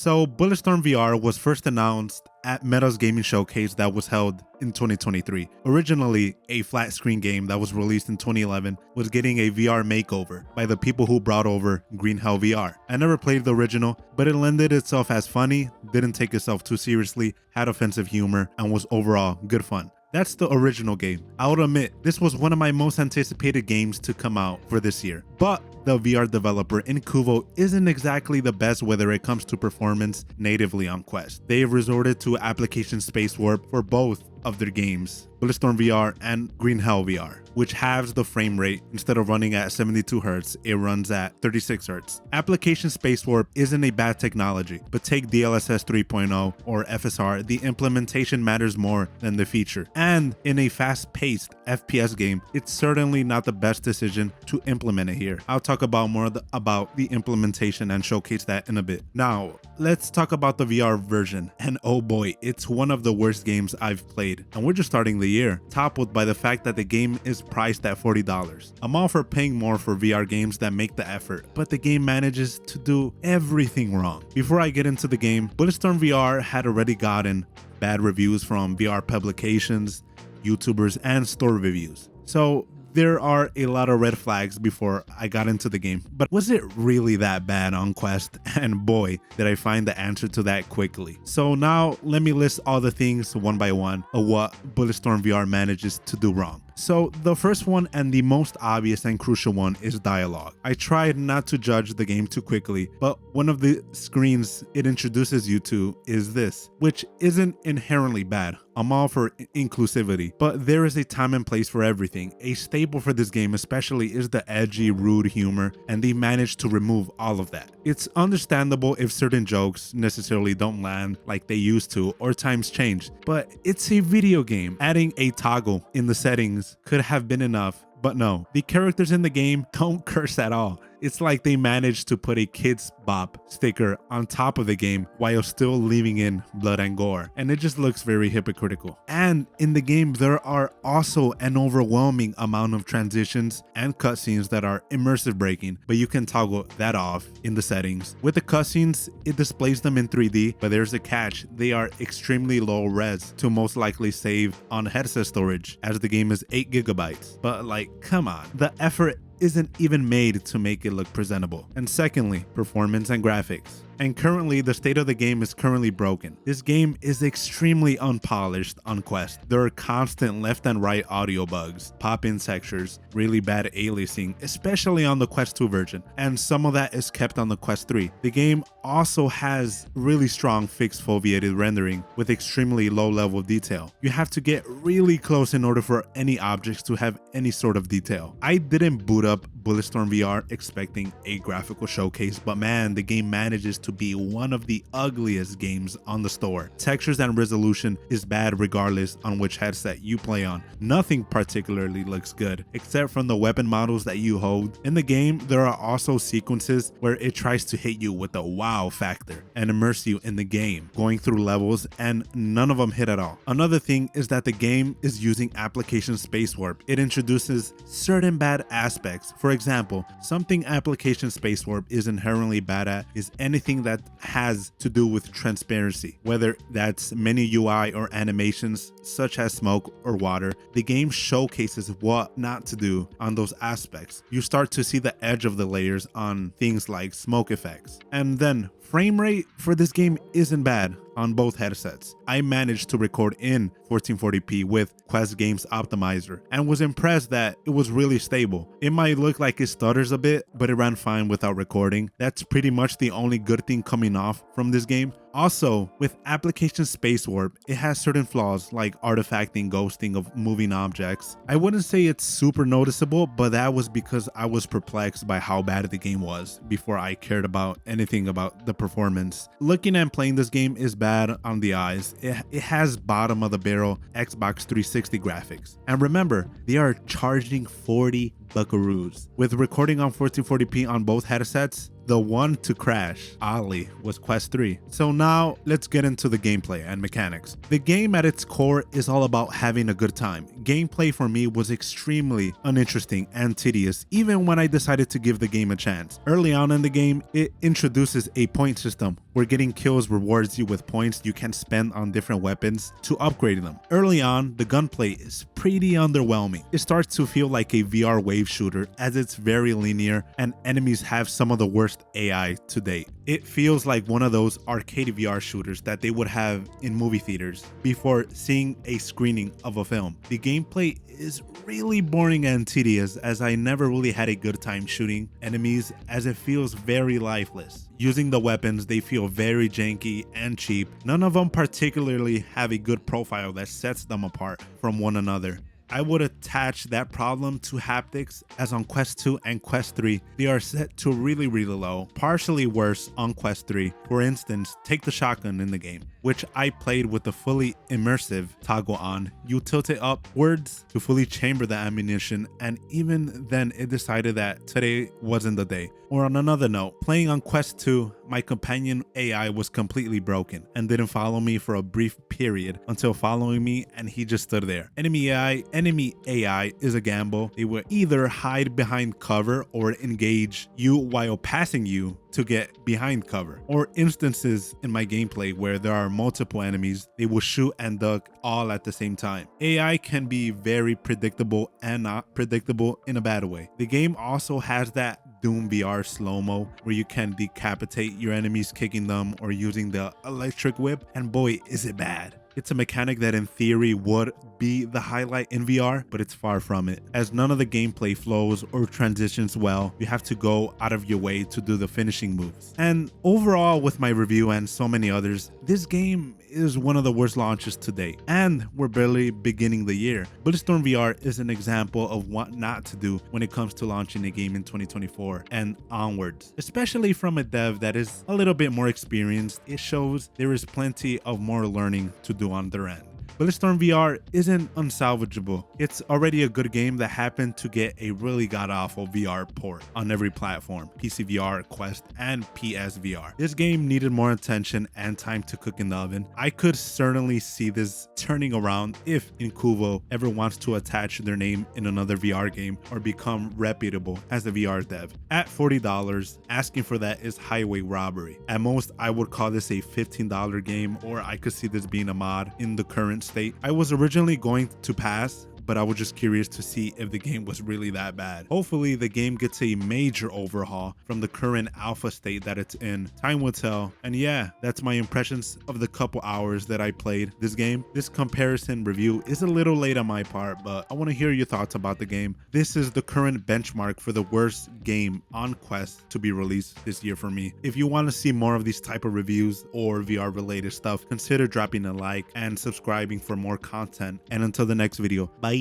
So BULLETSTORM VR was first announced at Meta's gaming showcase that was held in 2023. Originally a flat screen game that was released in 2011 was getting a VR makeover by the people who brought over Green Hell VR. I never played the original, but it lended itself as funny, didn't take itself too seriously, had offensive humor, and was overall good fun. That's the original game. I'll admit, this was one of my most anticipated games to come out for this year. But the VR developer Incuvo isn't exactly the best whether it comes to performance natively on Quest. They have resorted to application space warp for both of their games, BULLETSTORM VR and Green Hell VR, which halves the frame rate. Instead of running at 72 Hz, it runs at 36 Hz. Application space warp isn't a bad technology, but take DLSS 3.0 or FSR, the implementation matters more than the feature. And in a fast-paced FPS game, it's certainly not the best decision to implement it here. I'll talk about more about the implementation and showcase that in a bit. Now, let's talk about the VR version. And oh boy, it's one of the worst games I've played. And we're just starting the year, toppled by the fact that the game is priced at $40. I'm all for paying more for VR games that make the effort, but the game manages to do everything wrong. Before I get into the game, BULLETSTORM VR had already gotten bad reviews from VR publications, YouTubers, and store reviews. So there are a lot of red flags before I got into the game, but was it really that bad on Quest? And boy, did I find the answer to that quickly. So now let me list all the things one by one of what BULLETSTORM VR manages to do wrong. So the first one and the most obvious and crucial one is dialogue. I tried not to judge the game too quickly, but one of the screens it introduces you to is this, which isn't inherently bad. I'm all for inclusivity, but there is a time and place for everything. A staple for this game especially is the edgy, rude humor, and they managed to remove all of that. It's understandable if certain jokes necessarily don't land like they used to or times change, but it's a video game. Adding a toggle in the settings could have been enough, but no, the characters in the game don't curse at all. It's like they managed to put a Kids Bop sticker on top of the game while still leaving in blood and gore, and it just looks very hypocritical. And in the game, there are also an overwhelming amount of transitions and cutscenes that are immersive breaking, but you can toggle that off in the settings. With the cutscenes, it displays them in 3D, but there's a catch. They are extremely low res to most likely save on headset storage, as the game is 8 GB. But like, come on, the effort isn't even made to make it look presentable. And secondly, performance and graphics. And currently, the state of the game is currently broken. This game is extremely unpolished on Quest. There are constant left and right audio bugs, pop-in textures, really bad aliasing, especially on the Quest 2 version, and some of that is kept on the Quest 3. The game also has really strong fixed foveated rendering with extremely low level of detail. You have to get really close in order for any objects to have any sort of detail. I didn't boot up BULLETSTORM VR expecting a graphical showcase, but man, the game manages to be one of the ugliest games on the store. Textures and resolution is bad regardless on which headset you play on. Nothing particularly looks good except from the weapon models that you hold. In the game, there are also sequences where it tries to hit you with a wow factor and immerse you in the game, going through levels, and none of them hit at all. Another thing is that the game is using application space warp. It introduces certain bad aspects. For example, something application space warp is inherently bad at is anything that has to do with transparency, whether that's menu UI or animations such as smoke or water. The game showcases what not to do on those aspects. You start to see the edge of the layers on things like smoke effects. And then frame rate for this game isn't bad on both headsets. I managed to record in 1440p with Quest Games Optimizer and was impressed that it was really stable. It might look like it stutters a bit, but it ran fine without recording. That's pretty much the only good thing coming off from this game. Also, with application space warp, it has certain flaws like artifacting, ghosting of moving objects. I wouldn't say it's super noticeable, but that was because I was perplexed by how bad the game was before I cared about anything about the performance. Looking and playing this game is bad on the eyes. It has bottom of the barrel Xbox 360 graphics. And remember, they are charging 40 buckaroos. With recording on 1440p on both headsets, the one to crash, oddly, was Quest 3. So now let's get into the gameplay and mechanics. The game at its core is all about having a good time, gameplay for me was extremely uninteresting and tedious even when I decided to give the game a chance. Early on in the game, it introduces a point system where getting kills rewards you with points you can spend on different weapons to upgrade them. Early on, the gunplay is pretty underwhelming. It starts to feel like a VR wave shooter as it's very linear and enemies have some of the worst AI to date. It feels like one of those arcade VR shooters that they would have in movie theaters before seeing a screening of a film. The gameplay is really boring and tedious as I never really had a good time shooting enemies as it feels very lifeless. Using the weapons, they feel very janky and cheap. None of them particularly have a good profile that sets them apart from one another. I would attach that problem to haptics, as on Quest 2 and Quest 3, they are set to really low, partially worse on Quest 3. For instance, take the shotgun in the game, which I played with the fully immersive toggle on. You tilt it upwards to fully chamber the ammunition, and even then it decided that today wasn't the day. Or on another note, playing on Quest 2, my companion AI was completely broken and didn't follow me for a brief period until following me, and he just stood there. Enemy AI is a gamble. They will either hide behind cover or engage you while passing you to get behind cover, or instances in my gameplay where there are multiple enemies, they will shoot and duck all at the same time. AI can be very predictable and not predictable in a bad way. The game also has that Doom VR slow-mo where you can decapitate your enemies kicking them or using the electric whip, and boy is it bad. It's a mechanic that in theory would be the highlight in VR, but it's far from it, as none of the gameplay flows or transitions well. You have to go out of your way to do the finishing moves. And overall, with my review and so many others, this game is one of the worst launches to date, and we're barely beginning the year. BULLETSTORM VR is an example of what not to do when it comes to launching a game in 2024 and onwards, especially from a dev that is a little bit more experienced. It shows there is plenty of more learning to do on their end. BULLETSTORM VR isn't unsalvageable. It's already a good game that happened to get a really god-awful VR port on every platform, PC VR, Quest, and PS VR. This game needed more attention and time to cook in the oven. I could certainly see this turning around if Incuvo ever wants to attach their name in another VR game or become reputable as a VR dev. At $40, asking for that is highway robbery. At most, I would call this a $15 game, or I could see this being a mod in the current state. I was originally going to pass, but I was just curious to see if the game was really that bad. Hopefully the game gets a major overhaul from the current alpha state that it's in. Time will tell. And yeah, that's my impressions of the couple hours that I played this game. This comparison review is a little late on my part, but I want to hear your thoughts about the game. This is the current benchmark for the worst game on Quest to be released this year for me. If you want to see more of these type of reviews or VR related stuff, consider dropping a like and subscribing for more content. And until the next video, bye.